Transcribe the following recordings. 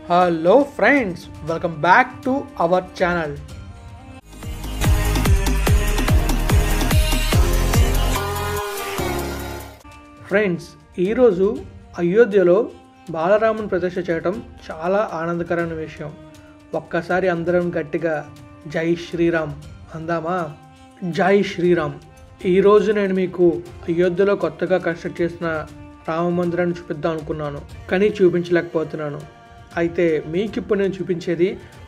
Hello friends, welcome back to our channel. Friends, ఈరోజు అయోధ్యలో బాలరాముని ప్రతిష్ఠ చేయటం చాలా ఆనందకరమైన విషయం. ఒక్కసారి అందరం గట్టిగా జై శ్రీరామ్ అందామా? జై శ్రీరామ్. ఈరోజు నేను మీకు అయోధ్యలో కొత్తగా కన్స్ట్రక్ట్ చేసిన రామ మందిరాన్ని చూపిద్దాం అనుకున్నాను, కానీ చూపించలేకపోతున్నాను. అయితే మీకు ఇప్పుడు నేను చూపించేది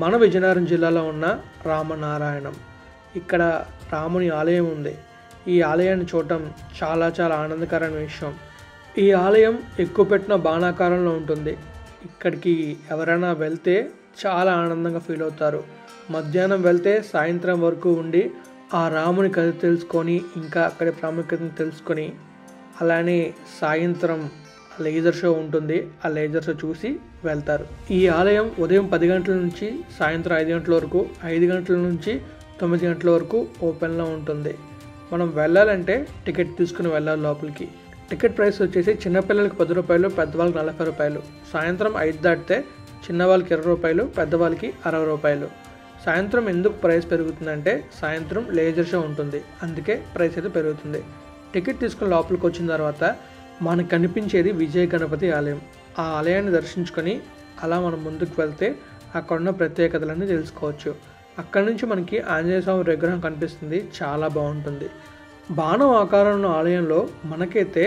మన విజయనగరం జిల్లాలో ఉన్న రామనారాయణం. ఇక్కడ రాముని ఆలయం ఉంది. ఈ ఆలయాన్ని చూడటం చాలా చాలా ఆనందకరమైన విషయం. ఈ ఆలయం ఎక్కువ పెట్టిన బాణాకారంలో ఉంటుంది. ఇక్కడికి ఎవరైనా వెళ్తే చాలా ఆనందంగా ఫీల్ అవుతారు. మధ్యాహ్నం వెళ్తే సాయంత్రం వరకు ఉండి ఆ రాముని కథ తెలుసుకొని, ఇంకా అక్కడి ప్రాముఖ్యతను తెలుసుకొని, అలానే సాయంత్రం లేజర్ షో ఉంటుంది. ఆ లేజర్ షో చూసి వెళ్తారు. ఈ ఆలయం ఉదయం 10 గంటల నుంచి సాయంత్రం 5 గంటల వరకు, 5 గంటల నుంచి 9 గంటల వరకు ఓపెన్లో ఉంటుంది. మనం వెళ్ళాలంటే టికెట్ తీసుకుని వెళ్ళాలి లోపలికి. టికెట్ ప్రైస్ వచ్చేసి చిన్నపిల్లలకి 10 రూపాయలు, పెద్దవాళ్ళకి 40 రూపాయలు. సాయంత్రం 5 దాటితే చిన్నవాళ్ళకి 20 రూపాయలు, పెద్దవాళ్ళకి 60 రూపాయలు. సాయంత్రం ఎందుకు ప్రైస్ పెరుగుతుందంటే సాయంత్రం లేజర్ షో ఉంటుంది, అందుకే ప్రైస్ అయితే పెరుగుతుంది. టికెట్ తీసుకుని లోపలికి వచ్చిన తర్వాత మనకు కనిపించేది విజయ గణపతి ఆలయం. ఆ ఆలయాన్ని దర్శించుకొని అలా మనం ముందుకు వెళ్తే అక్కడున్న ప్రత్యేకతలన్నీ తెలుసుకోవచ్చు. అక్కడి నుంచి మనకి ఆంజనేయ స్వామి విగ్రహం కనిపిస్తుంది, చాలా బాగుంటుంది. బాణం ఆకారంలో ఆలయంలో మనకైతే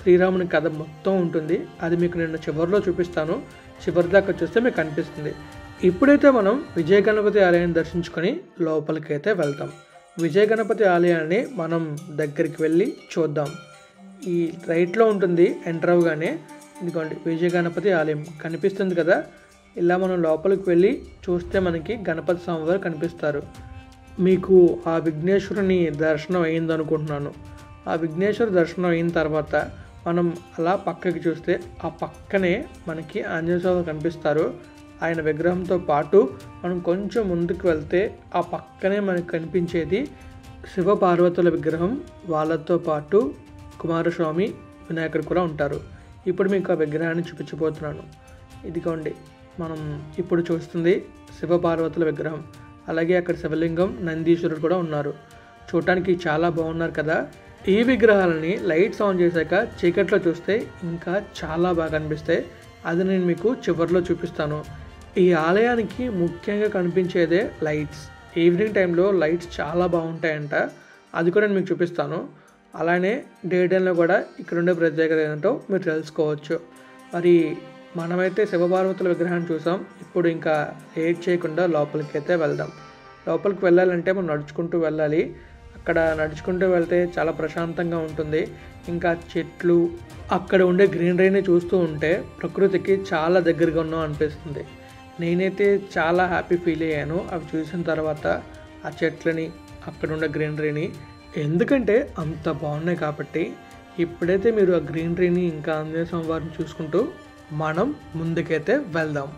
శ్రీరాముని కథ మొత్తం ఉంటుంది. అది మీకు నేను చివరిలో చూపిస్తాను. చివరి దాకా చూస్తే మీకు కనిపిస్తుంది. ఇప్పుడైతే మనం విజయ గణపతి ఆలయాన్ని దర్శించుకొని లోపలికైతే వెళ్తాం. విజయ గణపతి ఆలయాన్ని మనం దగ్గరికి వెళ్ళి చూద్దాం. ఈ రైట్లో ఉంటుంది ఎంటర్ అవగానే. ఇదిగోండి విజయ గణపతి ఆలయం కనిపిస్తుంది కదా. ఇలా మనం లోపలికి వెళ్ళి చూస్తే మనకి గణపతి స్వామి వారు కనిపిస్తారు. మీకు ఆ విఘ్నేశ్వరుని దర్శనం అయింది అనుకుంటున్నాను. ఆ విఘ్నేశ్వర దర్శనం అయిన తర్వాత మనం అలా పక్కకి చూస్తే ఆ పక్కనే మనకి ఆంజనేయ స్వామి కనిపిస్తారు. ఆయన విగ్రహంతో పాటు మనం కొంచెం ముందుకు వెళ్తే ఆ పక్కనే మనకు కనిపించేది శివ పార్వతుల విగ్రహం. వాళ్ళతో పాటు కుమారస్వామి, వినాయకుడు కూడా ఉంటారు. ఇప్పుడు మీకు ఆ విగ్రహాన్ని చూపించబోతున్నాను. ఇదిగోండి మనం ఇప్పుడు చూస్తుంది శివ పార్వతుల విగ్రహం. అలాగే అక్కడ శివలింగం, నందీశ్వరుడు కూడా ఉన్నారు. చూడటానికి చాలా బాగున్నారు కదా. ఈ విగ్రహాలని లైట్స్ ఆన్ చేశాక చీకట్లో చూస్తే ఇంకా చాలా బాగా కనిపిస్తాయి. అది నేను మీకు చివరిలో చూపిస్తాను. ఈ ఆలయానికి ముఖ్యంగా కనిపించేదే లైట్స్. ఈవినింగ్ టైంలో లైట్స్ చాలా బాగుంటాయంట. అది కూడా నేను మీకు చూపిస్తాను. అలానే డే టైంలో కూడా ఇక్కడ ఉండే ప్రత్యేకత ఏంటో మీరు తెలుసుకోవచ్చు. మరి మనమైతే శివపార్వతుల విగ్రహాన్ని చూసాం. ఇప్పుడు ఇంకా లేట్ చేయకుండా లోపలికి అయితే వెళ్దాం. లోపలికి వెళ్ళాలంటే మనం నడుచుకుంటూ వెళ్ళాలి. అక్కడ నడుచుకుంటూ వెళ్తే చాలా ప్రశాంతంగా ఉంటుంది. ఇంకా చెట్లు, అక్కడ ఉండే గ్రీనరీని చూస్తూ ఉంటే ప్రకృతికి చాలా దగ్గరగా ఉన్నాం అనిపిస్తుంది. నేనైతే చాలా హ్యాపీ ఫీల్ అయ్యాను అవి చూసిన తర్వాత, ఆ చెట్లని, అక్కడ ఉండే గ్రీనరీని. ఎందుకంటే అంత బాగున్నాయి కాబట్టి. ఇప్పుడైతే మీరు ఆ గ్రీనరీని ఇంకా ఆంజనేయ స్వామి వారిని చూసుకుంటూ మనం ముందుకైతే వెళ్దాం.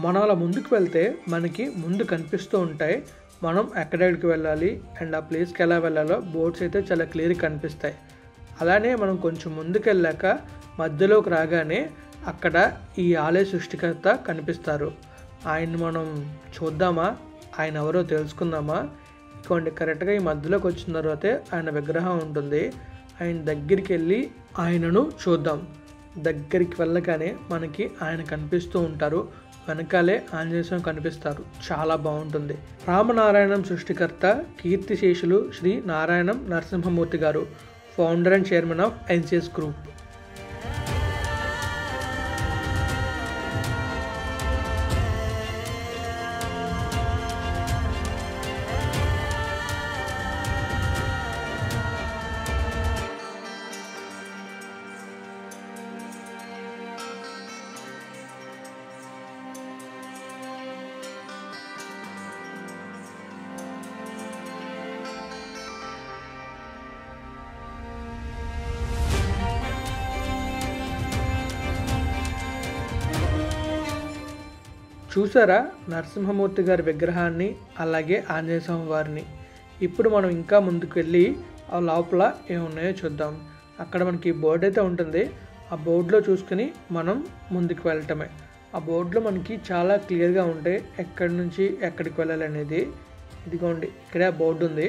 మనం అలా ముందుకు వెళ్తే మనకి ముందు కనిపిస్తూ ఉంటాయి మనం ఎక్కడికి వెళ్ళాలి అండ్ ఆ ప్లేస్కి ఎలా వెళ్ళాలో బోర్డ్స్ అయితే చాలా క్లియర్గా కనిపిస్తాయి. అలానే మనం కొంచెం ముందుకు వెళ్ళాక మధ్యలోకి రాగానే అక్కడ ఈ ఆలయ సృష్టికర్త కనిపిస్తారు. ఆయన్ని మనం చూద్దామా, ఆయన ఎవరో తెలుసుకుందామా? ఇదిగోండి కరెక్ట్గా ఈ మధ్యలోకి వచ్చిన తర్వాతే ఆయన విగ్రహం ఉంటుంది. ఆయన దగ్గరికి వెళ్ళి ఆయనను చూద్దాం. దగ్గరికి వెళ్ళగానే మనకి ఆయన కనిపిస్తూ ఉంటారు. వెనకాలే ఆంజనేయ స్వామి కనిపిస్తారు. చాలా బాగుంటుంది. రామనారాయణం సృష్టికర్త కీర్తిశేషులు శ్రీ నారాయణం నరసింహమూర్తి గారు, founder and chairman of NCS group. చూసారా నరసింహమూర్తి గారి విగ్రహాన్ని, అలాగే ఆంజనేయ స్వామి వారిని. ఇప్పుడు మనం ఇంకా ముందుకు వెళ్ళి ఆ లోపల ఏమున్నాయో చూద్దాం. అక్కడ మనకి బోర్డు అయితే ఉంటుంది. ఆ బోర్డులో చూసుకుని మనం ముందుకు వెళ్ళటమే. ఆ బోర్డులో మనకి చాలా క్లియర్గా ఉంటాయి ఎక్కడి నుంచి ఎక్కడికి వెళ్ళాలి అనేది. ఇదిగోండి ఇక్కడే ఆ బోర్డు ఉంది.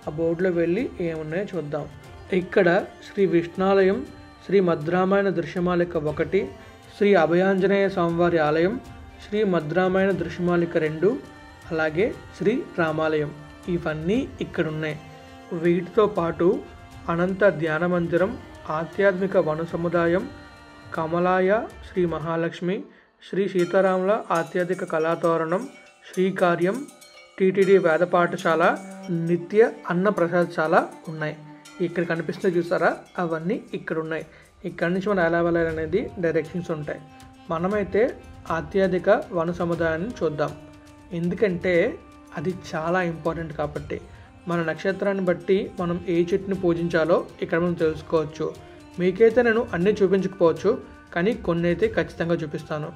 ఆ బోర్డులో వెళ్ళి ఏమున్నాయో చూద్దాం. ఇక్కడ శ్రీ విష్ణాలయం, శ్రీ మద్రామాయణ దృశ్యమాలిక 1, శ్రీ అభయాంజనేయ స్వామివారి ఆలయం, శ్రీ మద్రామాయణ దృశ్యమాలిక 2, అలాగే శ్రీ రామాలయం, ఇవన్నీ ఇక్కడ ఉన్నాయి. వీటితో పాటు అనంత ధ్యాన మందిరం, ఆధ్యాత్మిక వన సముదాయం, కమలాయ శ్రీ మహాలక్ష్మి, శ్రీ సీతారాముల ఆధ్యాత్మిక కళాతోరణం, శ్రీకార్యం, టీటీడీ వేద పాఠశాల, నిత్య అన్న ప్రసాదశాల ఉన్నాయి. ఇక్కడ కనిపిస్తే చూసారా, అవన్నీ ఇక్కడ ఉన్నాయి. ఇక్కడ నుంచి మనం ఎలా వెళ్ళాలనేది డైరెక్షన్స్ ఉంటాయి. మనమైతే ఆధ్యాత్మిక వన సముదాయాన్ని చూద్దాం. ఎందుకంటే అది చాలా ఇంపార్టెంట్ కాబట్టి. మన నక్షత్రాన్ని బట్టి మనం ఏ చెట్టుని పూజించాలో ఇక్కడ మనం తెలుసుకోవచ్చు. మీకైతే నేను అన్నీ చూపించకపోవచ్చు, కానీ కొన్ని అయితే ఖచ్చితంగా చూపిస్తాను.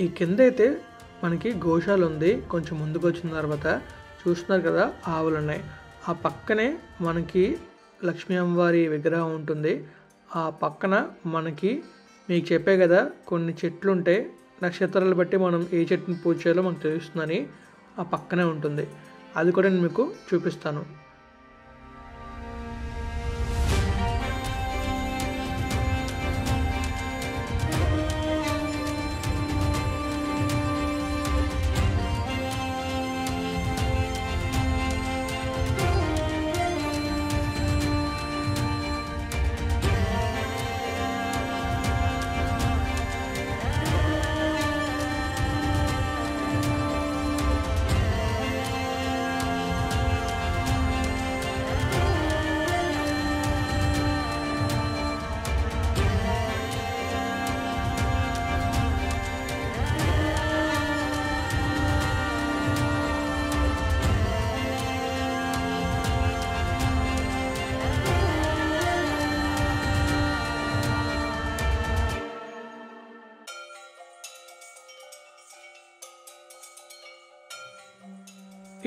ఈ కింద అయితే మనకి గోశాల ఉంది. కొంచెం ముందుకు వచ్చిన తర్వాత చూస్తున్నారు కదా, ఆవులు ఉన్నాయి. ఆ పక్కనే మనకి లక్ష్మీ అమ్మవారి విగ్రహం ఉంటుంది. ఆ పక్కన మనకి మీకు చెప్పే కదా కొన్ని చెట్లు ఉంటాయి. నక్షత్రాలు బట్టి మనం ఏ చెట్టుని పూజ చేయాలో మనకు తెలుస్తుందని ఆ పక్కనే ఉంటుంది. అది కూడా నేను మీకు చూపిస్తాను.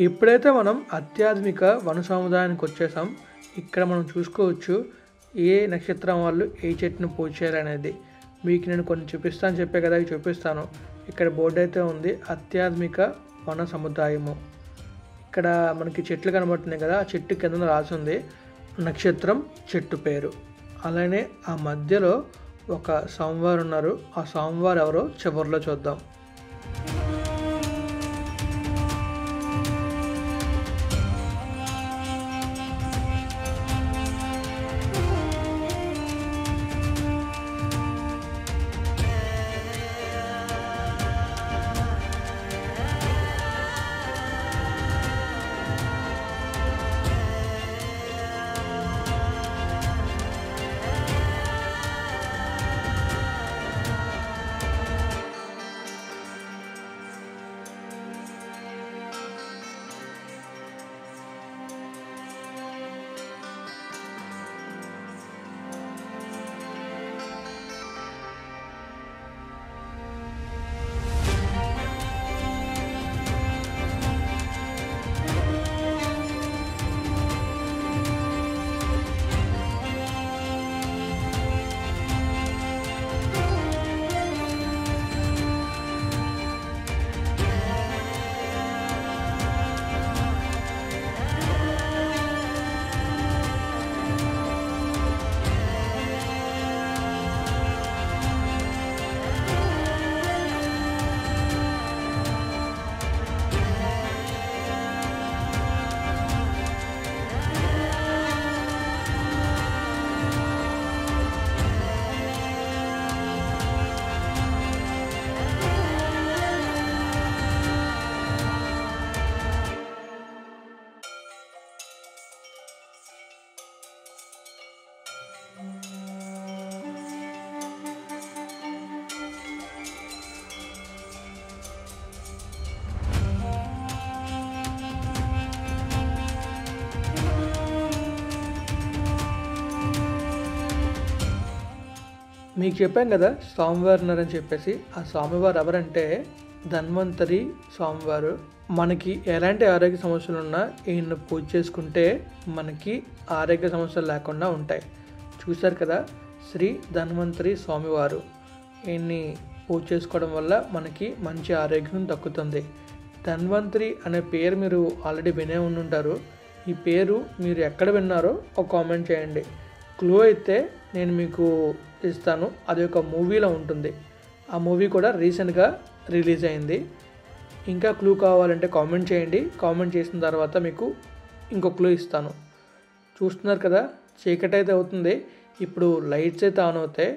ఇప్పుడైతే మనం ఆధ్యాత్మిక వన సముదాయానికి వచ్చేసాం. ఇక్కడ మనం చూసుకోవచ్చు ఏ నక్షత్రం వాళ్ళు ఏ చెట్టును పూజ చేయాలనేది. మీకు నేను కొన్ని చూపిస్తాను చెప్పే కదా, అవి చూపిస్తాను. ఇక్కడ బోర్డు అయితే ఉంది, ఆధ్యాత్మిక వన సముదాయము. ఇక్కడ మనకి చెట్లు కనబడుతున్నాయి కదా, ఆ చెట్టు కింద రాసి ఉంది నక్షత్రం చెట్టు పేరు. అలానే ఆ మధ్యలో ఒక స్వామివారు ఉన్నారు. ఆ స్వామివారు ఎవరో చివరిలో చూద్దాం. మీకు చెప్పాం కదా స్వామివారు ఉన్నారని చెప్పేసి. ఆ స్వామివారు ఎవరంటే ధన్వంతరి స్వామివారు. మనకి ఎలాంటి ఆరోగ్య సమస్యలు ఉన్నా ఈయన్ని పూజ చేసుకుంటే మనకి ఆరోగ్య సమస్యలు లేకుండా ఉంటాయి. చూశారు కదా, శ్రీ ధన్వంతరి స్వామివారు. ఈయన్ని పూజ చేసుకోవడం వల్ల మనకి మంచి ఆరోగ్యం దక్కుతుంది. ధన్వంతరి అనే పేరు మీరు ఆల్రెడీ వినే ఉండుంటారు. ఈ పేరు మీరు ఎక్కడ విన్నారో ఒక కామెంట్ చేయండి. క్లూ అయితే నేను మీకు ఇస్తాను. అది ఒక మూవీలో ఉంటుంది. ఆ మూవీ కూడా రీసెంట్గా రిలీజ్ అయింది. ఇంకా క్లూ కావాలంటే కామెంట్ చేయండి. కామెంట్ చేసిన తర్వాత మీకు ఇంకో క్లూ ఇస్తాను. చూస్తున్నారు కదా, చీకటి అయితే అవుతుంది. ఇప్పుడు లైట్స్ అయితే ఆన్ అవుతాయి.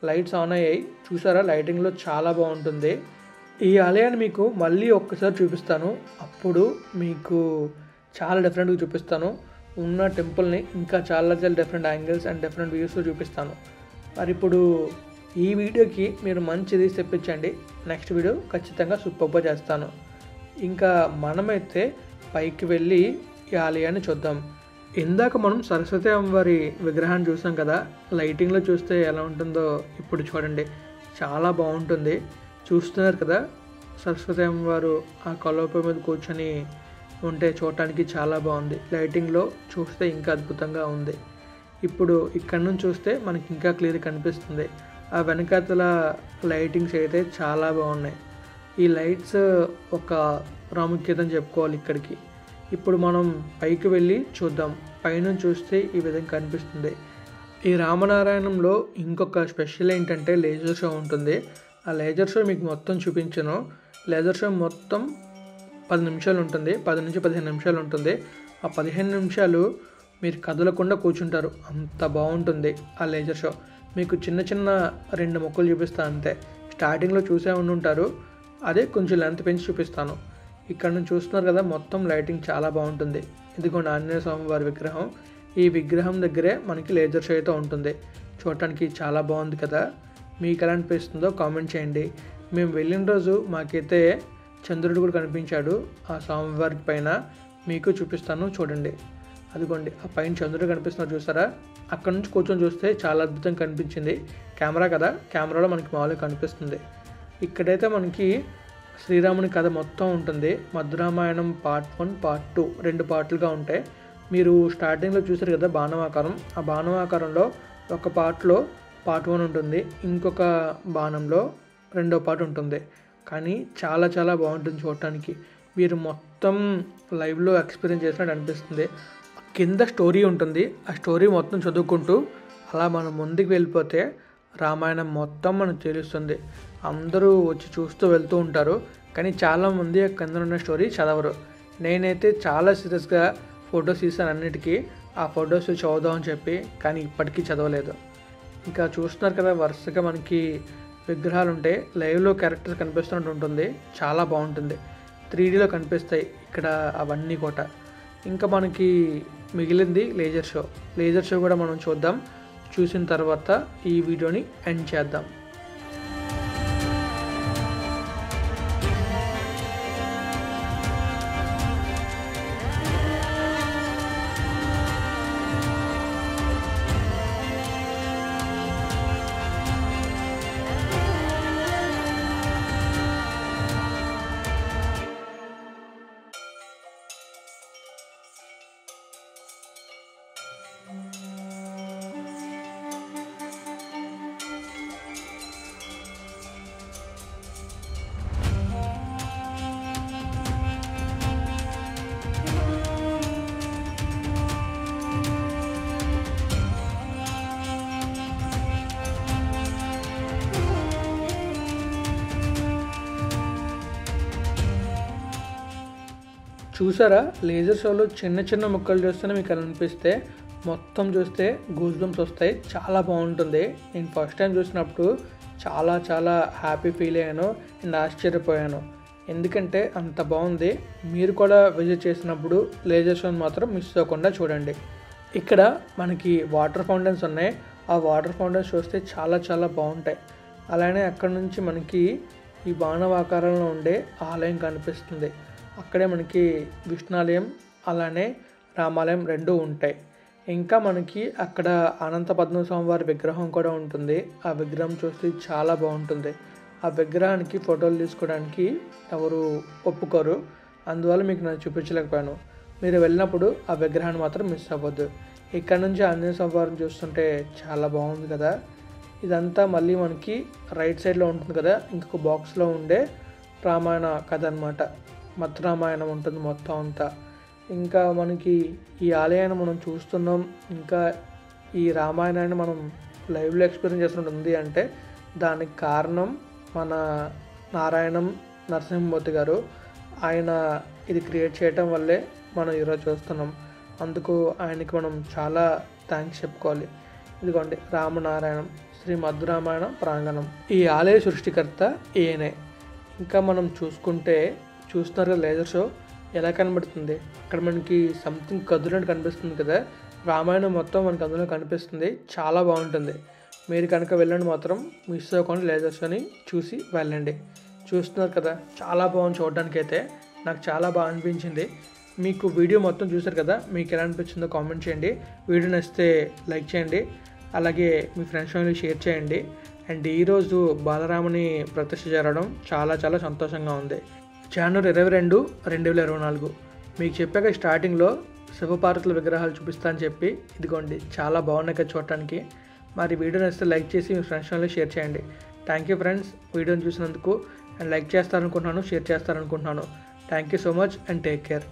లైట్స్ ఆన్ అయ్యాయి. చూసారా, లైటింగ్లో చాలా బాగుంటుంది. ఈ ఆలయాన్ని మీకు మళ్ళీ ఒక్కసారి చూపిస్తాను. అప్పుడు మీకు చాలా డిఫరెంట్గా చూపిస్తాను. ఉన్న టెంపుల్ని ఇంకా చాలా డిఫరెంట్ యాంగిల్స్ అండ్ డిఫరెంట్ వ్యూస్లో చూపిస్తాను. మరి ఇప్పుడు ఈ వీడియోకి మీరు మంచిది తెప్పించండి. నెక్స్ట్ వీడియో ఖచ్చితంగా సూపర్గా చేస్తాను. ఇంకా మనమైతే పైకి వెళ్ళి ఈ ఆలయాన్ని చూద్దాం. ఇందాక మనం సరస్వతి అమ్మవారి విగ్రహాన్ని చూసాం కదా, లైటింగ్లో చూస్తే ఎలా ఉంటుందో ఇప్పుడు చూడండి. చాలా బాగుంటుంది. చూస్తున్నారు కదా, సరస్వతి అమ్మవారు ఆ కల్లోప మీద కూర్చొని ఉంటే చూడటానికి చాలా బాగుంది. లైటింగ్లో చూస్తే ఇంకా అద్భుతంగా ఉంది. ఇప్పుడు ఇక్కడ నుంచి చూస్తే మనకి ఇంకా క్లియర్ కనిపిస్తుంది. ఆ వెనకాతల లైటింగ్స్ అయితే చాలా బాగున్నాయి. ఈ లైట్స్ ఒక ప్రాముఖ్యతని చెప్పుకోవాలి ఇక్కడికి. ఇప్పుడు మనం పైకి వెళ్ళి చూద్దాం. పైనుంచి చూస్తే ఈ విధంగా కనిపిస్తుంది. ఈ రామనారాయణంలో ఇంకొక స్పెషల్ ఏంటంటే లేజర్ షో ఉంటుంది. ఆ లేజర్ షో మీకు మొత్తం చూపించను. లేజర్ షో మొత్తం 10 నిమిషాలు ఉంటుంది. 10 నుంచి 15 నిమిషాలు ఉంటుంది. ఆ 15 నిమిషాలు మీరు కదలకుండా కూర్చుంటారు. అంత బాగుంటుంది ఆ లేజర్ షో. మీకు చిన్న చిన్న 2 ముక్కలు చూపిస్తాను అంతే. స్టార్టింగ్లో చూసే ఉంటారు, అదే కొంచెం లెంత్ పెంచి చూపిస్తాను. ఇక్కడ నుంచి చూస్తున్నారు కదా, మొత్తం లైటింగ్ చాలా బాగుంటుంది. ఇదిగోండి ఆంజనేయ స్వామి వారి విగ్రహం. ఈ విగ్రహం దగ్గరే మనకి లేజర్ షో అయితే ఉంటుంది. చూడటానికి చాలా బాగుంది కదా. మీకు ఎలా అనిపిస్తుందో కామెంట్ చేయండి. మేము వెళ్ళిన రోజు మాకైతే చంద్రుడు కూడా కనిపించాడు ఆ స్వామివారి పైన. మీకు చూపిస్తాను చూడండి. అదిగోండి ఆ పైన చంద్రుడు కనిపిస్తున్నారు చూసారా. అక్కడ నుంచి కూర్చొని చూస్తే చాలా అద్భుతంగా కనిపించింది. కెమెరా కదా, కెమెరాలో మనకి మామూలుగా కనిపిస్తుంది. ఇక్కడైతే మనకి శ్రీరాముని కథ మొత్తం ఉంటుంది. మధురామాయణం పార్ట్ 1 పార్ట్ 2 2 పార్ట్లుగా ఉంటాయి. మీరు స్టార్టింగ్లో చూసారు కదా బాణమాకారం. ఆ బాణమాకారంలో ఒక పార్ట్లో పార్ట్ 1 ఉంటుంది, ఇంకొక బాణంలో 2వ పార్ట్ ఉంటుంది. కానీ చాలా చాలా బాగుంటుంది చూడటానికి. మీరు మొత్తం లైవ్లో ఎక్స్పీరియన్స్ చేసినట్టు అనిపిస్తుంది. కింద స్టోరీ ఉంటుంది. ఆ స్టోరీ మొత్తం చదువుకుంటూ అలా మనం ముందుకు వెళ్ళిపోతే రామాయణం మొత్తం మనకు తెలుస్తుంది. అందరూ వచ్చి చూస్తూ వెళ్తూ ఉంటారు. కానీ చాలామంది కింద ఉన్న స్టోరీ చదవరు. నేనైతే చాలా సీరియస్గా ఫొటోస్ తీసాను అన్నిటికీ. ఆ ఫొటోస్ చదువుదామని చెప్పి, కానీ ఇప్పటికీ చదవలేదు. ఇంకా చూస్తున్నారు కదా, వరుసగా మనకి విగ్రహాలు ఉంటాయి. లైవ్లో క్యారెక్టర్స్ కనిపిస్తున్నట్టు ఉంటుంది. చాలా బాగుంటుంది. 3Dలో కనిపిస్తాయి ఇక్కడ అవన్నీ కూడా. ఇంకా మనకి మిగిలింది లేజర్ షో. లేజర్ షో కూడా మనం చూద్దాం. చూసిన తర్వాత ఈ వీడియోని ఎండ్ చేద్దాం. చూసారా, లేజర్ షోలో చిన్న చిన్న ముక్కలు చూస్తేనే మీకు అనిపిస్తే మొత్తం చూస్తే గూస్ బంప్స్ వస్తాయి. చాలా బాగుంటుంది. నేను ఫస్ట్ టైం చూసినప్పుడు చాలా చాలా హ్యాపీ ఫీల్ అయ్యాను అండ్ ఆశ్చర్యపోయాను. ఎందుకంటే అంత బాగుంది. మీరు కూడా విజిట్ చేసినప్పుడు లేజర్ షోని మాత్రం మిస్ అవ్వకుండా చూడండి. ఇక్కడ మనకి వాటర్ ఫౌంటైన్స్ ఉన్నాయి. ఆ వాటర్ ఫౌంటైన్స్ చూస్తే చాలా చాలా బాగుంటాయి. అలానే అక్కడ నుంచి మనకి ఈ బాణవాకారంలో ఉండే ఆలయం కనిపిస్తుంది. అక్కడే మనకి విష్ణాలయం అలానే రామాలయం 2 ఉంటాయి. ఇంకా మనకి అక్కడ అనంత పద్మస్వామి వారి విగ్రహం కూడా ఉంటుంది. ఆ విగ్రహం చూస్తే చాలా బాగుంటుంది. ఆ విగ్రహానికి ఫోటోలు తీసుకోవడానికి ఎవరు ఒప్పుకోరు. అందువల్ల మీకు నేను చూపించలేకపోయాను. మీరు వెళ్ళినప్పుడు ఆ విగ్రహాన్ని మాత్రం మిస్ అవ్వద్దు. ఇక్కడ నుంచి ఆంజనేయ స్వామి వారిని చూస్తుంటే చాలా బాగుంది కదా. ఇదంతా మళ్ళీ మనకి రైట్ సైడ్లో ఉంటుంది కదా, ఇంకొక బాక్స్లో ఉండే రామాయణ కథ అనమాట. మత్ రామాయణం ఉంటుంది మొత్తం అంతా. ఇంకా మనకి ఈ ఆలయాన్ని మనం చూస్తున్నాం, ఇంకా ఈ రామాయణాన్ని మనం లైవ్లో ఎక్స్పీరియన్స్ చేస్తున్నట్టు అంటే దానికి కారణం మన నారాయణం నరసింహమూర్తి గారు. ఆయన ఇది క్రియేట్ చేయటం వల్లే మనం ఈరోజు చూస్తున్నాం. అందుకు ఆయనకి మనం చాలా థ్యాంక్స్ చెప్పుకోవాలి. ఇదిగోండి రామనారాయణం శ్రీ మధురామాయణ ప్రాంగణం. ఈ ఆలయ సృష్టికర్త ఈయనే. ఇంకా మనం చూస్తున్నారు కదా లేజర్ షో ఎలా కనబడుతుంది. అక్కడ మనకి సంథింగ్ కదులంటే కనిపిస్తుంది కదా, రామాయణం మొత్తం మనకి అందులో కనిపిస్తుంది. చాలా బాగుంటుంది. మీరు కనుక వెళ్ళండి మాత్రం మిస్ అవ్వకుండా లేజర్ షోని చూసి వెళ్ళండి. చూస్తున్నారు కదా చాలా బాగుంది చూడడానికి. అయితే నాకు చాలా బాగా అనిపించింది. మీకు వీడియో మొత్తం చూసారు కదా, మీకు ఎలా అనిపించిందో కామెంట్ చేయండి. వీడియో నచ్చితే లైక్ చేయండి, అలాగే మీ ఫ్రెండ్స్ ఫ్యామిలీ షేర్ చేయండి. అండ్ ఈరోజు బాలరాముని ప్రతిష్ఠ జరగడం చాలా చాలా సంతోషంగా ఉంది. జనవరి 22, 2024. మీకు చెప్పాక స్టార్టింగ్లో శివపార్వతుల విగ్రహాలు చూపిస్తా అని చెప్పి, ఇదిగోండి చాలా బాగున్నాయి కదా చూడటానికి. మరి వీడియో నచ్చితే లైక్ చేసి మీ ఫ్రెండ్స్ ఫ్యామిలీ షేర్ చేయండి. థ్యాంక్ యూ ఫ్రెండ్స్ వీడియోని చూసినందుకు. అండ్ లైక్ చేస్తారనుకుంటున్నాను, షేర్ చేస్తారనుకుంటున్నాను. Thank you so much and take care.